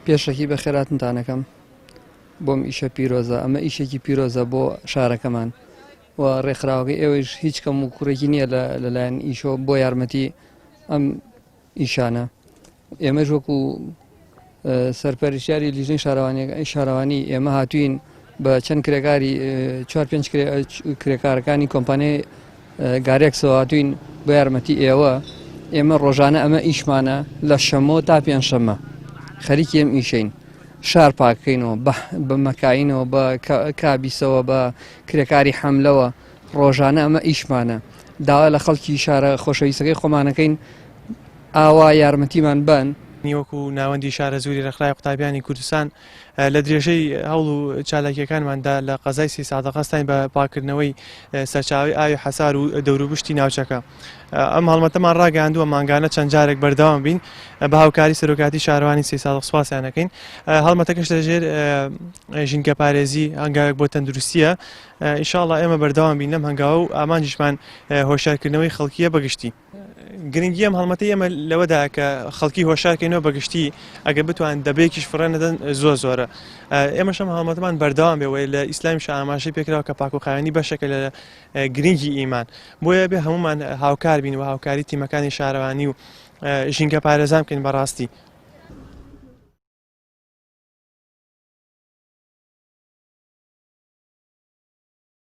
پێشەکی بە خێراتتانەکەم بۆم ئیشە پیرۆزە ئەمە ئیشێکی پیرۆزە بۆ شارەکەمان و ڕێکخراوەکەی ئێوەش هیچ کەم و کوڕێکی نییە لەلایەن ئیشۆ بۆ یارمەتی ئەم ئیشانە ئێمەش وەکو سەرپەرشتیاری لیژنەی شارەوانی ئێمە هاتوین بە چەند کرێکاری 4-5 کرێکارەکانی کۆمپانیای گارێکسەوە هاتوین بە یارمەتی ئێمە ڕۆژانە ئەمە ئیشمانە لە شەمۆ تا پێنجشەممە خەریکی ئەم ئیشەین شار پاکەینەوە بە مەکاینەوە بە کابیسەوە بە کرێکاری حەملەوە ڕۆژانە ئەمە ئیشمانە داوا لە خەڵکی شارە خۆشەویستەکەی خۆمانەکەین ئاوا یارمەتیمان بن نیوەکو ناوەندی شارە زوری ڕێکخراوی قوتابیانی کوردستان لە درێژەی هەوڵ و چالاکیەکانماندا لە قەزای 30 سادەقەستان بە پاکردنەوەی سەرچاوی ئاوی حەسار و دەوروبشتی ناوچەکە ئەم هەڵمەتەمان ڕاگەاندووە مانگانە چەند جارێک بەردەوام بین بە هاوکاری سەرۆکاتی شارەوانی 30 سادەق سوپاسیانەکەین هەڵمەتەکەش لەژێر ژینگە پارێزی هەنگاوێک بۆ تەندروستیە ئینشاڵڵا ئێمە بەردەوام بین لەم هەنگاوە و ئامانجیشمان هۆشارکردنەوەی خەڵکیە بەگشتی گرنگی ئەم هەڵمەتەی ئێمە لەوەدا کە خەڵکی هۆشارکەینەوە بەگشتی ئەگە بتوان دەبێکیش فڕێنەدەن زۆرە ئێمە شەم هەڵمەتەمان بەردەوام بێەوەی لە ئیسلامی ئاماژەی پێکراوە کە پاکوخاوێنی بەشێکە لە گرنگی ئیمان بۆیە بێ هەمومان هاوکار بین و هاوکاری تیمەکانی شارەوانی و ژینگە پارێزان بکەین بەڕاستی